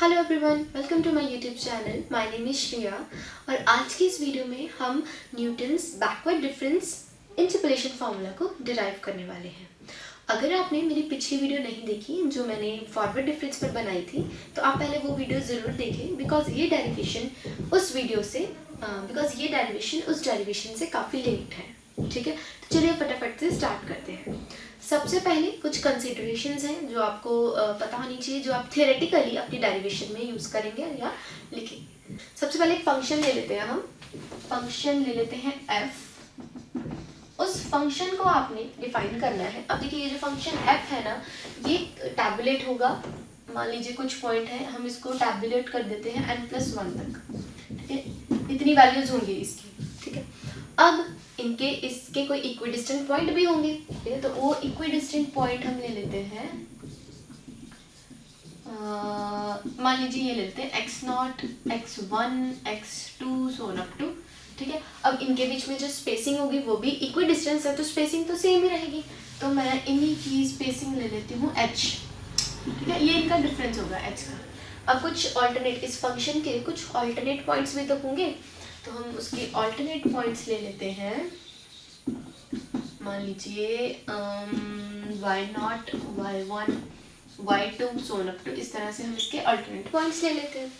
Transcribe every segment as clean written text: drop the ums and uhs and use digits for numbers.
Hello everyone, welcome to my YouTube channel. My name is Shreya और आज की इस वीडियो में हम Newton's backward difference interpolation formula को डिराइव करने वाले हैं। अगर आपने मेरी पिछली वीडियो नहीं देखी जो मैंने फॉरवर्ड डिफरेंस पर बनाई थी तो आप पहले वो वीडियो ज़रूर देखें बिकॉज ये डेरिवेशन उस डेरिवेशन से काफ़ी लिंक्ड है। ठीक है, तो चलिए फटाफट से स्टार्ट करते हैं। सबसे पहले कुछ कंसिडरेशंस हैं जो आपको पता होनी चाहिए, जो आप थियोरेटिकली अपनी डेरिवेशन में यूज़ करेंगे या लिखेंगे। सबसे पहले एक फंक्शन ले लेते हैं, हम फंक्शन ले लेते हैं f। उस फंक्शन को आपने डिफाइन करना है। अब देखिए ये जो फंक्शन f है ना, ये टैबुलेट होगा। मान लीजिए कुछ पॉइंट है, हम इसको टैबुलेट कर देते हैं n+1 तक। ठीक है, इतनी वैल्यूज होंगी इसकी। ठीक है, अब इसके कोई इक्विडिस्टेंट पॉइंट भी होंगे। ठीक है, तो वो इक्विडिस्टेंट पॉइंट हम ले लेते हैं। मान लीजिए ये ले लेते हैं x0, x1, x2 so up to. ठीक है, अब इनके बीच में जो स्पेसिंग होगी वो भी इक्विडिस्टेंस है तो स्पेसिंग तो सेम ही रहेगी। तो मैं इन्हीं की स्पेसिंग ले लेती हूँ h। ठीक है, ये इनका डिफरेंस होगा h का। अब कुछ ऑल्टरनेट, इस फंक्शन के कुछ ऑल्टरनेट पॉइंट्स भी तो होंगे, तो हम उसके ऑल्टरनेट पॉइंट्स ले लेते हैं। मान लीजिए y0, y1, y2 so up to, इस तरह से हम इसके ऑल्टरनेट पॉइंट्स ले लेते हैं।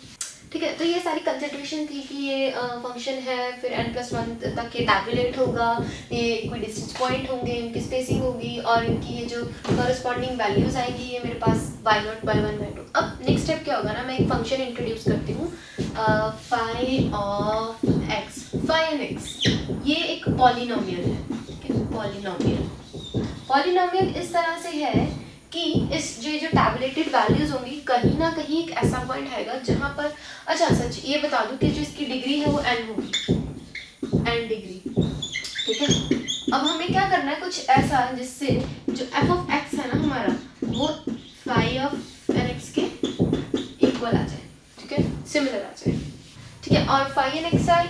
ठीक है, तो ये सारी कंसिडरेशन थी कि ये फंक्शन है, फिर n+1 तक ये टैबुलेट होगा, ये इक्विडिस्टेंस पॉइंट होंगे, इनकी स्पेसिंग होगी और इनकी ये जो कॉरस्पॉन्डिंग वैल्यूज आएंगी ये मेरे पास y0, y1, y2। अब नेक्स्ट स्टेप क्या होगा ना, मैं एक फंक्शन इंट्रोड्यूस करती हूँ phi of x, phi and x। ये एक पॉलिनोमियल है। पॉलिनोमियल इस तरह से है कि इस जो टैबुलेटेड वैल्यूज होंगी, कहीं ना कहीं एक ऐसा पॉइंट आएगा जहां पर, अच्छा सच ये बता दूं कि जो इसकी डिग्री है वो n होगी, n डिग्री। ठीक है, अब हमें क्या करना है, कुछ ऐसा जिससे जो f ऑफ x है ना हमारा, वो phi ऑफ x के इक्वल आ जाए। ठीक है, सिमिलर आ जाए। ठीक है, और phi एंड xi,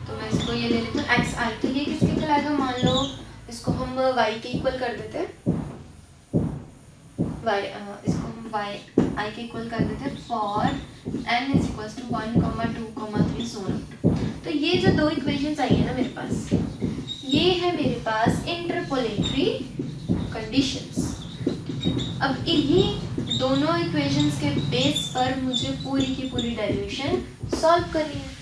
तो मैं इसको ये ले लेती हूँ xi, तो ये किसके इक्वल आएगा, मान लो इसको हम y के इक्वल कर देते हैं। इसको हम i के इक्वल कर देते हैं for n is equals to 1, 2, 3 so on. तो ये जो दो इक्वेशंस आई है ना मेरे पास, ये है मेरे पास इंटरपोलेटरी कंडीशंस। अब इन्हीं दोनों इक्वेशंस के बेस पर मुझे पूरी की पूरी डेरिवेशन सॉल्व करनी है।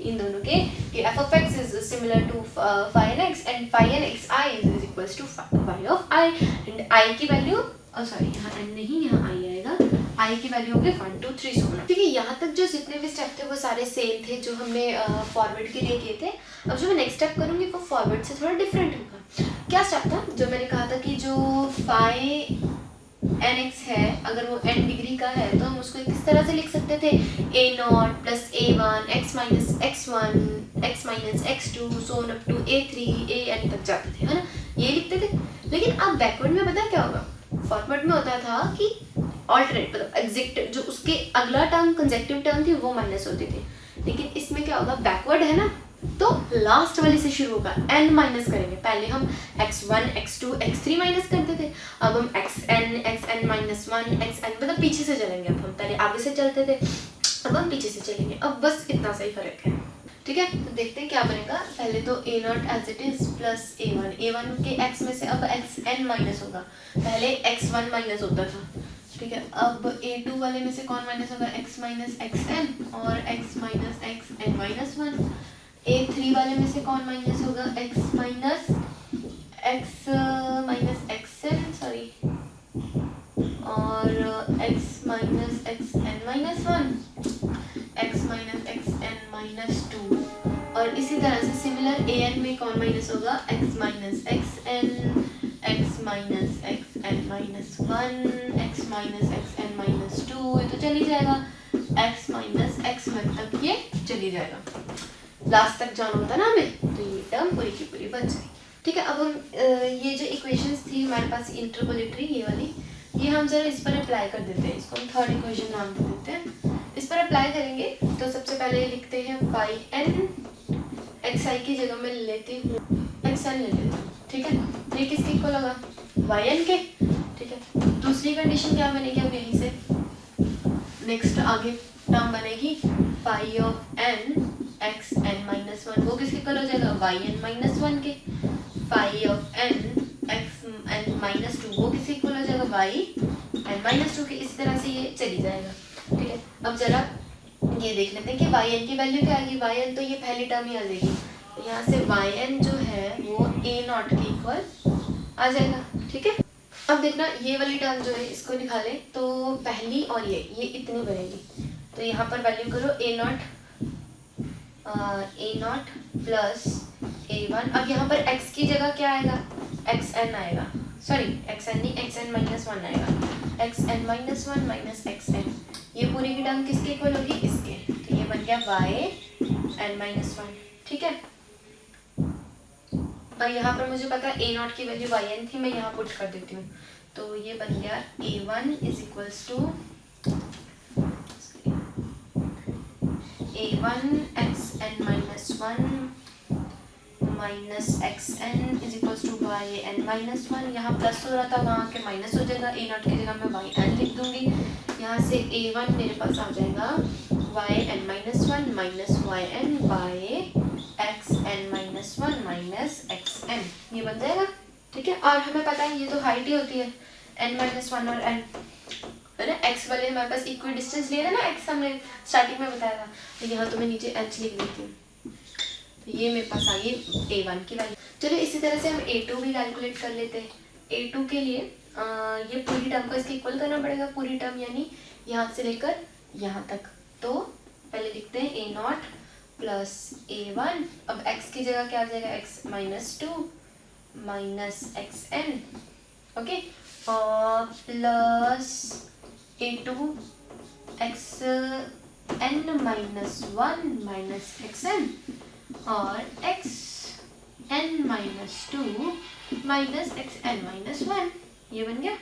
इन दोनों के कि f of x is similar to phi n x and phi n x I is equals to phi of I and I की वैल्यू, सॉरी यहाँ n नहीं, यहाँ I आएगा, I की वैल्यू होगी 1, 2, 3 सो ऑन। ठीक है, यहाँ तक जो जितने भी स्टेप थे वो सारे सेम थे जो हमने फॉरवर्ड के लिए किए थे। अब जो मैं नेक्स्ट स्टेप करूँगी वो फॉरवर्ड से थोड़ा डिफरेंट होगा। क्या स्टेप था, जो मैंने कहा था कि जो phi nx है, अगर वो n डिग्री का है तो हम उसको किस तरह से लिख सकते थे, a0 plus a1 x minus x1 x minus x2 so up to a3 an तक जाते थे, है ना, ये लिखते थे। लेकिन अब बैकवर्ड में पता क्या होगा, फॉरवर्ड में होता था कि ऑल्टरनेट मतलब एग्जिट, जो उसके अगला टर्म कंसेक्टिव टर्म थी वो माइनस होती थी। लेकिन इसमें क्या होगा, बैकवर्ड है ना, तो लास्ट वाले से शुरू होगा, n माइनस करेंगे। पहले हम x1, x2, x3 माइनस करते थे, अब हम xn माइनस 1, xn मतलब पीछे से चलेंगे। अब हम पहले आगे से चलते थे, अब हम पीछे से चलेंगे। अब बस इतना सा ही फर्क है। ठीक है, तो देखते हैं क्या बनेगा। पहले तो a0 as it is plus a1 के x में से अब xn माइनस होगा, पहले x1 माइनस होता था। ठीक है, अब a2 वाले में से कौन माइनस होगा, x माइनस xn और x minus xn minus 1। a3 वाले में से कौन माइनस होगा, x माइनस xn सॉरी, और x minus xn minus 1, x minus xn minus 2। और इसी तरह से सिमिलर an में कौन माइनस होगा, x minus xn, x minus xn minus 1, x minus xn minus 2। ये तो चली जाएगा, x माइनस x1 तक ये चली जाएगा, लास्ट तक जाना होता ना हमें, तो ये टर्म पूरी की पूरी बच जाएगी। ठीक है, अब हम ये जो इक्वेशंस थी हमारे पास इंटरपोलेटरी, ये वाली, ये हम जरा इस पर अप्लाई कर देते हैं। इसको हम थर्ड इक्वेशन नाम दे देते हैं। इस पर अप्लाई करेंगे तो सबसे पहले लिखते हैं phi n, xi की जगह मैं लेती हूँ xn ले लेती हूँ। ठीक है, तो ये किसके इक्वल होगा, yn के। ठीक है, दूसरी कंडीशन क्या बनेगी अब यहीं से, नेक्स्ट आगे टर्म बनेगी phi of n x n minus one, वो किसके इक्वल हो जाएगा वाई एन माइनस वन के। Phi of n x n minus two वो किसके इक्वल हो जाएगा वाई एन माइनस टू के। इसी तरह से ये चली जाएगा। ठीक है, अब जरा ये देख लेते हैं कि वाई एन की वैल्यू क्या आएगी। वाई एन तो ये पहली टर्म ही आ जाएगी, तो यहाँ से वाई एन जो है वो ए नॉट के इक्वल आ जाएगा। ठीक है, अब देखना ये वाली टर्म जो है इसको निकालें तो पहली और ये इतनी बनेगी, तो यहाँ पर वैल्यू करो a not plus a one. अब यहाँ पर x की जगह क्या आएगा एक्स एन आएगा, सॉरी एक्स एन नहीं एक्स एन माइनस वन आएगा, x n minus one minus x n. ये पूरी की टर्म किसके इक्वल होगी इसके, तो ये बन गया वाई एन माइनस वन। ठीक है, और यहाँ पर मुझे पता है ए नॉट की वैल्यू वाई एन थी, मैं यहाँ पुट कर देती हूँ, तो ये बन गया a one is equals to a one x n minus one minus x n is equals to y n minus one. यहाँ प्लस हो रहा था वहाँ के माइनस हो जाएगा, ए नॉट की जगह मैं वाई एन लिख दूंगी। यहाँ से ए वन मेरे पास आ जाएगा y n minus one minus y n by x n minus one minus x n, ये बन जाएगा। ठीक है, और हमें पता है ये तो हाइट ही होती है एन माइनस वन और एन, है ना। एक्स वाले हमारे पास इक्वल डिस्टेंस ले रहे हैं ना, एक्स हमने स्टार्टिंग में बताया था, तो यहाँ तो मैं नीचे एच लिख देती हूँ, तो ये मेरे पास आ गई ए वन की वैल्यू। चलो इसी तरह से हम ए टू भी कैलकुलेट कर लेते हैं। ए टू के लिए ये पूरी टर्म को इसके इक्वल करना पड़ेगा, पूरी टर्म यानी यहाँ से लेकर यहाँ तक। तो पहले लिखते हैं a not plus a one, अब एक्स की जगह क्या आ जाएगा x minus two minus x n, okay, और plus a two x n minus one minus x n और x n minus two minus x n minus one, ये बन गया।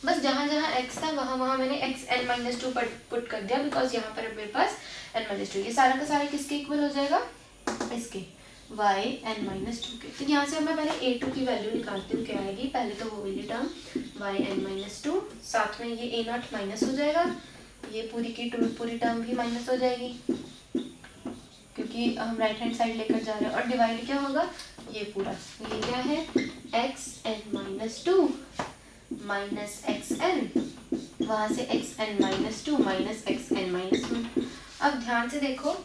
बस जहाँ जहाँ x था वहाँ वहाँ मैंने x n minus two put कर दिया, बिकॉज यहाँ पर मेरे पास एन माइनस टू, ये सारा का सारा किसके इक्वल हो जाएगा इसके वाई एन माइनस टू के। तो यहाँ से मैं पहले ए टू की वैल्यू निकालती हूँ, क्या आएगी पहले तो वो वाली term y n minus two, साथ में ये ए नॉट माइनस हो जाएगा, ये पूरी टर्म भी माइनस हो जाएगी क्योंकि हम राइट हैंड साइड लेकर जा रहे हैं, और डिवाइड क्या होगा ये पूरा, ये क्या है x n minus two minus x n, वहाँ से x n minus two minus x n minus one. अब ध्यान से देखो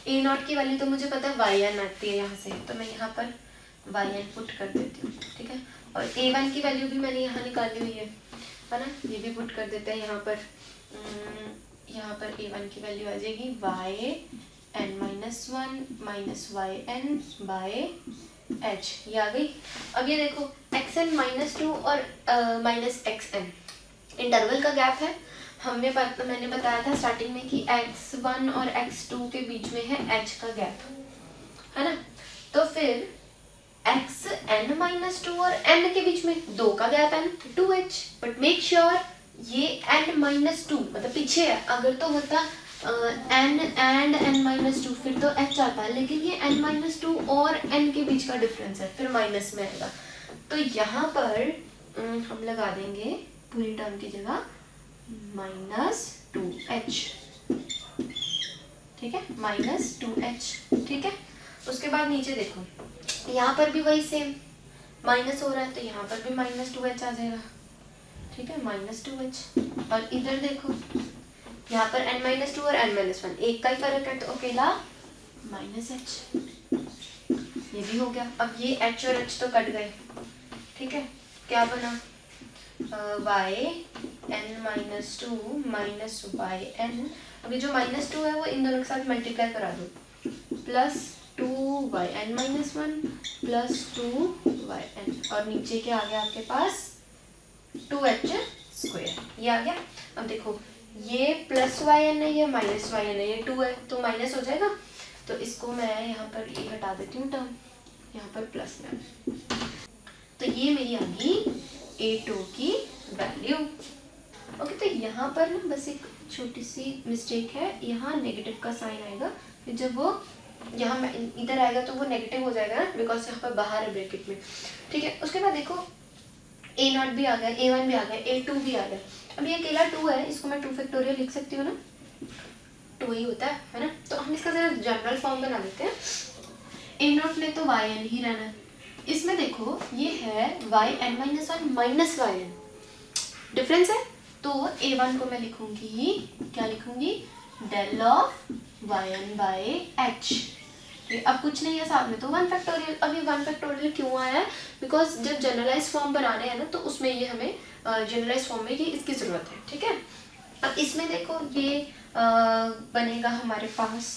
ए नॉट की वैल्यू तो मुझे पता है वाई एन आती है यहाँ से, तो मैं यहाँ पर वाई एन पुट कर देती हूँ। ठीक है, और ए वन की वैल्यू भी मैंने यहाँ निकाली हुई है ना, ये भी पुट कर देते हैं यहाँ पर। यहाँ पर ए वन की वैल्यू आ जाएगी y n minus one minus y n by h, ये आ गई। अब ये देखो एक्स एन माइनस टू और माइनस एक्स एन इंटरवल का गैप है, मैंने बताया था स्टार्टिंग में कि x1 और x2 के बीच में है h का गैप, है ना। तो फिर xn माइनस टू और n के बीच में 2 का गैप है 2h, बट मेक श्योर ये n माइनस टू मतलब पीछे है, अगर तो होता n and n minus two फिर तो h आता है, लेकिन ये n माइनस टू और n के बीच का डिफरेंस है, फिर माइनस में आएगा। तो यहाँ पर हम लगा देंगे पूरी टर्म की जगह -2h, ठीक है, -2h, ठीक है। उसके बाद नीचे देखो यहाँ पर भी वही सेम माइनस हो रहा है, तो यहाँ पर भी -2h आ जाएगा, ठीक है, -2h। और इधर देखो यहाँ पर n-2 और n-1 एक का ही फर्क है, तो अकेला -h, ये भी हो गया। अब ये h और h तो कट गए, ठीक है, क्या बना yn-2 माइनस yn, अभी जो -2 है वो इन दोनों के साथ मल्टीप्लाई करा दो, +2yn-1 +2yn, और नीचे क्या आ गया आपके पास 2h², ये आ गया। अब देखो ये +yn है, ये -yn है, ये 2 है तो माइनस हो जाएगा, तो इसको मैं यहाँ पर ये हटा देती हूँ टर्म, यहाँ पर प्लस में, तो ये मेरी आ गई a2 की वैल्यू। ओके, तो यहाँ पर ना बस एक छोटी सी मिस्टेक है, यहाँ नेगेटिव का साइन आएगा, फिर जब वो यहाँ इधर आएगा तो वो नेगेटिव हो जाएगा ना, बिकॉज यहाँ पर बाहर है ब्रैकेट में, ठीक है। उसके बाद देखो a0 भी आ गया, a1 भी आ गया, a2 भी आ गया, अब ये अकेला 2 है, इसको मैं 2 फैक्टोरियल लिख सकती हूँ ना, 2 ही होता है ना। तो हम इसका जरा जनरल फॉर्म बना देते हैं। ए नॉट में तो वाई एन ही रहना है। इसमें देखो ये है y n minus one minus y n, difference है। तो A1 को मैं लिखूंगी, क्या लिखूंगी, del of y n by h. अब कुछ नहीं है साथ में, तो 1 फैक्टोरियल। अब ये 1 फैक्टोरियल क्यों आया है, बिकॉज जब जनरलाइज फॉर्म बनाने हैं ना तो उसमें ये हमें जनरलाइज फॉर्म में ये इसकी ज़रूरत है, ठीक है। अब इसमें देखो ये बनेगा हमारे पास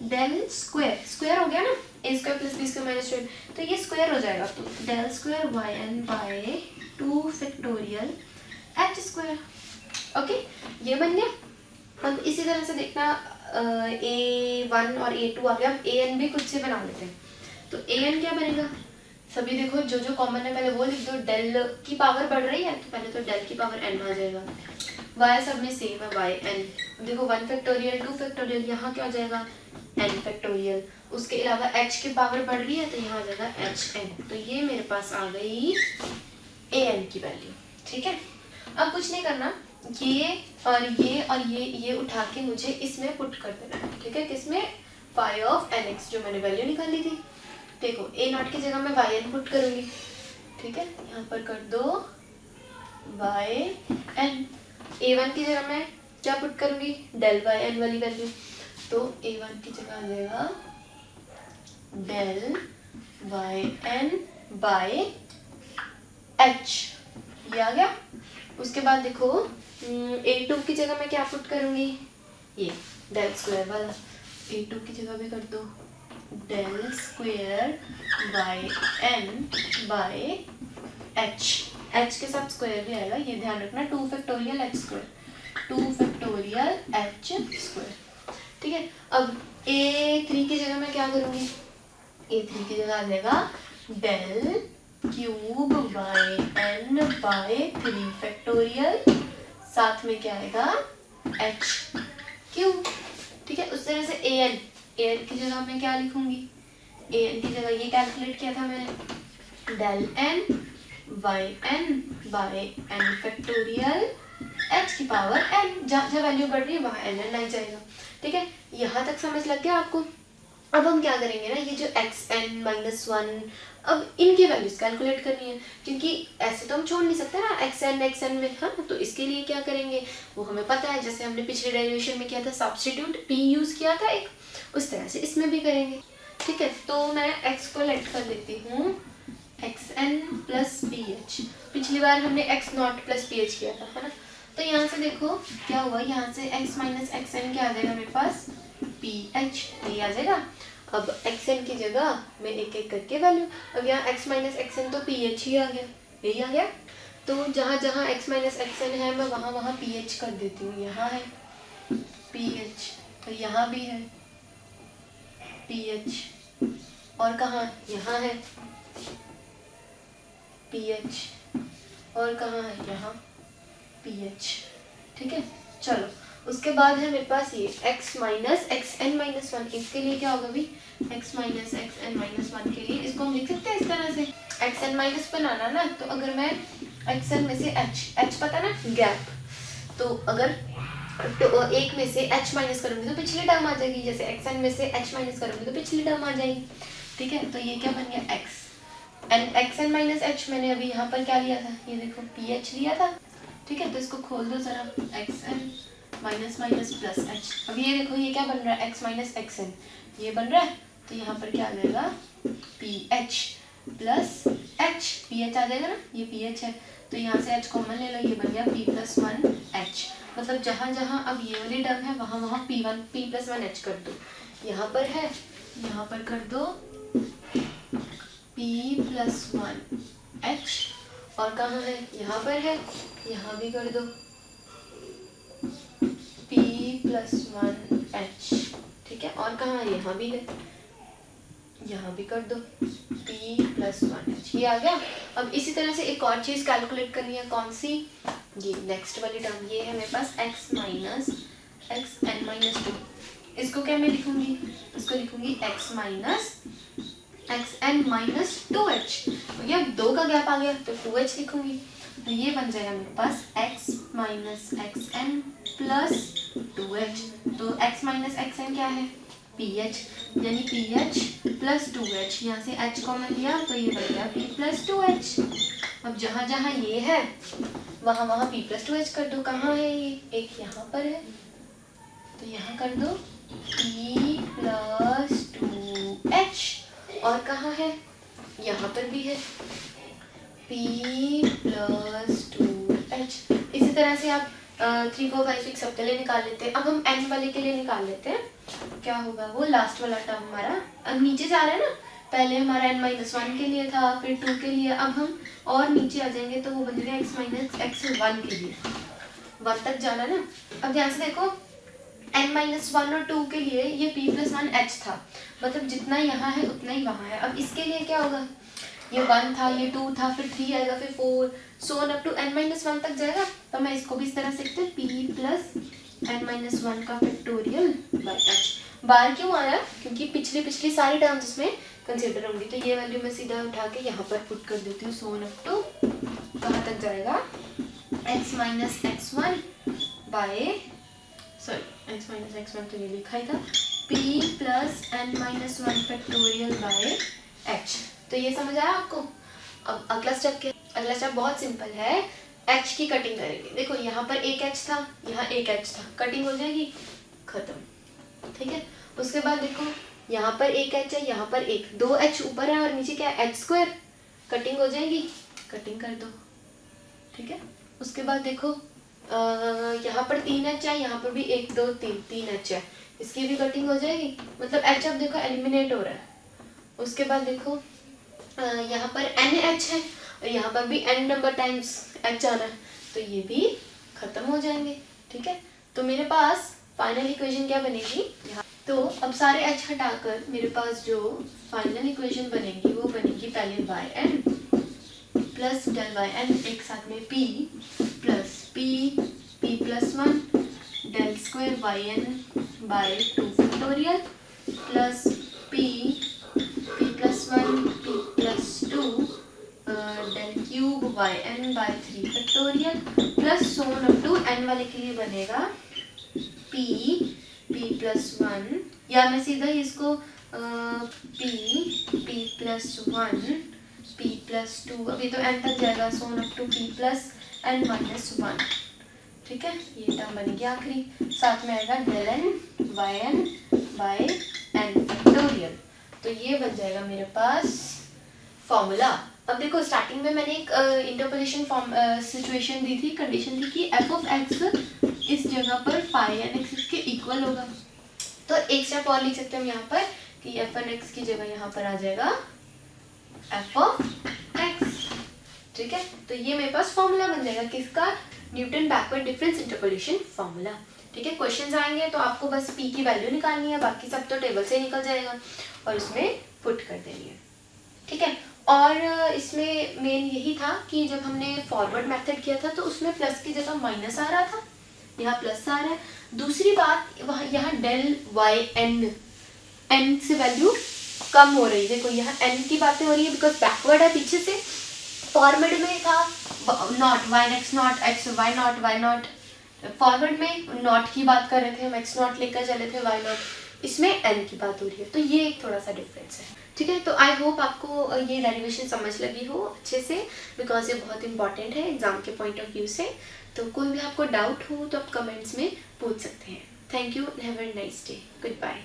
डेल स्क्वायर, स्क्वायर हो गया ना, a square plus b square minus 2, तो ये स्क्वायर हो जाएगा। तो del square y n by 2 factorial h square. Okay, ये बन गया। अब इसी तरह से देखना A1 और A2 आ गया। अब AN भी खुद से बना लेते हैं। तो AN क्या बनेगा, सभी देखो जो जो कॉमन है पहले वो लिख दो। डेल की पावर बढ़ रही है तो पहले तो डेल की पावर n आ जाएगा। y सब में सेम है y n। देखो 1 फैक्टोरियल 2 फैक्टोरियल, यहाँ क्या हो जाएगा n फैक्टोरियल। उसके अलावा h की पावर बढ़ रही है तो यहाँ आ जाएगा hn। तो ये मेरे पास आ गई an की वैल्यू, ठीक है। अब कुछ नहीं करना, ये और ये और ये उठा के मुझे इसमें पुट कर देना है, ठीक है। किसमें, फाई ऑफ nx, जो मैंने वैल्यू निकाली थी। देखो ए नॉट की जगह मैं वाई एन पुट करूंगी, ठीक है। यहाँ पर कर दो वाई एन। A1 की जगह मैं क्या पुट करूंगी, डेल वाई एन वाली वैल्यू। तो A1 की जगह आ जाएगा del y n by h, ये आ गया। उसके बाद देखो A2 की जगह मैं क्या पुट करूंगी, ये डेल स्क्वायर वाला। A2 की जगह भी कर दो del square by n by h, h के साथ स्क्वायर भी आएगा, ये ध्यान रखना। 2 factorial h square, 2 factorial h square, ठीक है। अब A3 की जगह मैं क्या करूँगी, A3 की जगह आ जाएगा del cube by n by 3 factorial, साथ में क्या आएगा एच क्यूब, ठीक है। उस तरह से an की जगह मैं क्या लिखूंगी, an की जगह ये कैलकुलेट किया था मैंने, del n by n by n factorial h की पावर n, जहाँ वैल्यू बढ़ रही है वहाँ n आ जाएगा, ठीक है। यहाँ तक समझ लग गया आपको। अब हम क्या करेंगे ना, ये जो xn माइनस 1, अब इनकी वैल्यूज कैलकुलेट करनी है, क्योंकि ऐसे तो हम छोड़ नहीं सकते ना xn में, हाँ। तो इसके लिए क्या करेंगे वो हमें पता है, जैसे हमने पिछले डेरिवेशन में किया था, सब्स्टिट्यूट p यूज़ किया था एक, उस तरह से इसमें भी करेंगे, ठीक है। तो मैं x को लेट कर देती हूँ xn प्लस ph। पिछली बार हमने x नॉट प्लस ph किया था, है ना। तो यहाँ से देखो क्या हुआ, यहाँ से x माइनस xn क्या आ जाएगा मेरे पास, ph, ये आ जाएगा। अब xn की जगह मैं एक एक करके वैल्यू, अब यहाँ x माइनस xn तो ph ही आ गया, यही आ गया। तो जहाँ जहाँ x माइनस xn है मैं वहाँ वहाँ ph कर देती हूँ। यहाँ है ph, तो यहाँ भी है ph, और कहाँ, यहाँ है ph, और कहाँ है, यहाँ ph, ठीक है। चलो उसके बाद है मेरे पास ये x माइनस xn माइनस 1, इसके लिए क्या होगा भी, x माइनस xn माइनस 1 के लिए इसको हम लिख सकते हैं इस तरह से, xn माइनस बनाना ना, तो अगर मैं xn में से h पता ना गैप, तो अगर तो एक में से h माइनस करूँगी तो पिछली टर्म आ जाएगी, जैसे xn में से h माइनस करूँगी तो पिछली टर्म आ जाएगी, ठीक है। तो ये क्या बन गया x and xn minus h, मैंने अभी यहाँ पर क्या लिया था, ये देखो ph लिया था, ठीक है। तो इसको खोल दो जरा, xn minus minus plus h। अब ये देखो ये क्या बन रहा है, x माइनस xn, ये बन रहा है। तो यहाँ पर क्या आ जाएगा ph प्लस h, ph आ जाएगा ना, ये ph है, तो यहाँ से h कॉमन ले लो, ये बन गया p प्लस 1 h। मतलब जहाँ जहाँ अब ये वाली टर्म है वहाँ वहाँ p प्लस 1 h कर दो। यहाँ पर है, यहाँ पर कर दो p प्लस 1 h, और कहाँ है, यहाँ पर है, यहाँ भी कर दो p प्लस 1 h, ठीक है। और कहाँ है, यहाँ भी है, यहाँ भी कर दो p प्लस 1 h, ये आ गया। अब इसी तरह से एक और चीज़ कैलकुलेट करनी है, कौन सी, ये नेक्स्ट वाली टर्म, ये है मेरे पास x माइनस xn माइनस 2। इसको क्या मैं लिखूंगी, इसको लिखूंगी x minus xn minus 2h। तो ये 2 का गैप आ गया तो 2h लिखूंगी। तो ये बन जाएगा मेरे पास x minus x n plus 2h। तो x माइनस एक्स एन क्या है, pH, यानी pH प्लस 2h। यहाँ से h कॉमन लिया तो ये बन गया p प्लस 2h। अब जहाँ जहाँ ये है वहाँ वहाँ p प्लस 2h कर दो। कहाँ है ये, एक यहाँ पर है तो यहाँ कर दो p प्लस 2h, और कहाँ है, यहाँ पर भी है p प्लस 2h। इसी तरह से आप 3 4 5 6 सबके लिए निकाल लेते हैं। अब हम n वाले के लिए निकाल लेते हैं, क्या होगा वो लास्ट वाला टर्म हमारा। अब नीचे जा रहा है ना, पहले हमारा n माइनस 1 के लिए था, फिर 2 के लिए, अब हम और नीचे आ जाएंगे तो वो बन जाएगा x माइनस एक्स 1 के लिए, 1 तक जाना ना। अब ध्यान से देखो n माइनस 1 और 2 के लिए ये p प्लस 1h था, मतलब जितना यहाँ है उतना ही वहाँ है। अब इसके लिए क्या होगा, ये 1 था, ये 2 था, फिर 3 आएगा, फिर 4, so on up to n minus 1 तक जाएगा। तो मैं इसको भी इस तरह से लिखते हैं p प्लस n माइनस 1 का फैक्टोरियल बाय h। बार क्यों आया, क्योंकि पिछली सारी टर्म्स इसमें कंसिडर होंगी। तो ये वैल्यू मैं सीधा उठा के यहाँ पर पुट कर देती हूँ। सो ऑन अप टू कहाँ तक जाएगा, x minus x 1 by, sorry x minus x 1 तो ये लिखा ही था, p plus n minus 1 factorial by h। तो ये समझ आया आपको। अब अगला स्टेप क्या, अगला स्टेप बहुत सिंपल है, h की कटिंग करेंगे। देखो यहाँ पर एक h था, यहाँ एक h था, कटिंग हो जाएगी, खत्म, ठीक है। उसके बाद देखो यहाँ पर एक h है, यहाँ पर एक, 2h ऊपर है और नीचे क्या है h स्क्वायर, कटिंग हो जाएगी, कटिंग कर दो, ठीक है। उसके बाद देखो यहाँ पर 3h है, यहाँ पर भी 1 2 3h है, इसकी भी कटिंग हो जाएगी, मतलब h अब देखो एलिमिनेट हो रहा है। उसके बाद देखो यहाँ पर NH है और यहाँ पर भी n नंबर टाइम्स h आना है, तो ये भी खत्म हो जाएंगे, ठीक है। तो मेरे पास फाइनल इक्वेशन क्या बनेगी यहाँ, तो अब सारे h हटाकर मेरे पास जो फाइनल इक्वेशन बनेगी वो बनेगी पहले yn प्लस डेल yn एक साथ में p plus p plus 1 del square yn by 2 factorial plus p plus 1 p plus 2 del cube yn by 3 factorial plus so on up to n वाले के लिए बनेगा p प्लस 1, या मैं सीधा इसको p प्लस 1 p प्लस 2, अभी तो n तक जाएगा, so on up to p plus n minus 1, ठीक है। ये टर्म बनेगी आखिरी, साथ में आएगा del n yn by n factorial. तो ये बन जाएगा मेरे पास फॉर्मूला। अब देखो स्टार्टिंग में मैंने एक इंटरपोलेशन सिचुएशन दी थी, कंडीशन थी कि f ऑफ x इस जगह पर फाई एन एक्स के इक्वल होगा। तो एक स्टेप और लिख सकते हैं हम यहाँ पर कि एफ एन एक्स की जगह यहाँ पर आ जाएगा f ऑफ x, ठीक है। तो ये मेरे पास फॉर्मूला बन जाएगा किसका, Newton backward difference interpolation formula, ठीक है। क्वेश्चंस आएंगे तो आपको बस p की वैल्यू निकालनी है, बाकी सब तो टेबल से निकल जाएगा और उसमें पुट कर देनी है, ठीक है। और इसमें मेन यही था कि जब हमने फॉरवर्ड मेथड किया था तो उसमें प्लस की जगह माइनस आ रहा था, यहाँ प्लस आ रहा है। दूसरी बात वहाँ यहाँ डेल वाई एन से वैल्यू कम हो रही है, देखो यहाँ n की बातें हो रही है बिकॉज बैकवर्ड है पीछे से। फॉरवर्ड में था nought y x nought x y nought, forward में नॉट की बात कर रहे थे हम, एक्स नॉट लेकर चले थे वाई नॉट, इसमें n की बात हो रही है। तो ये एक थोड़ा सा डिफरेंस है, ठीक है। तो आई होप आपको ये डेरिवेशन समझ लगी हो अच्छे से, बिकॉज ये बहुत इंपॉर्टेंट है एग्जाम के पॉइंट ऑफ व्यू से। तो कोई भी आपको डाउट हो तो आप कमेंट्स में पूछ सकते हैं। Thank you, have a nice day, good bye.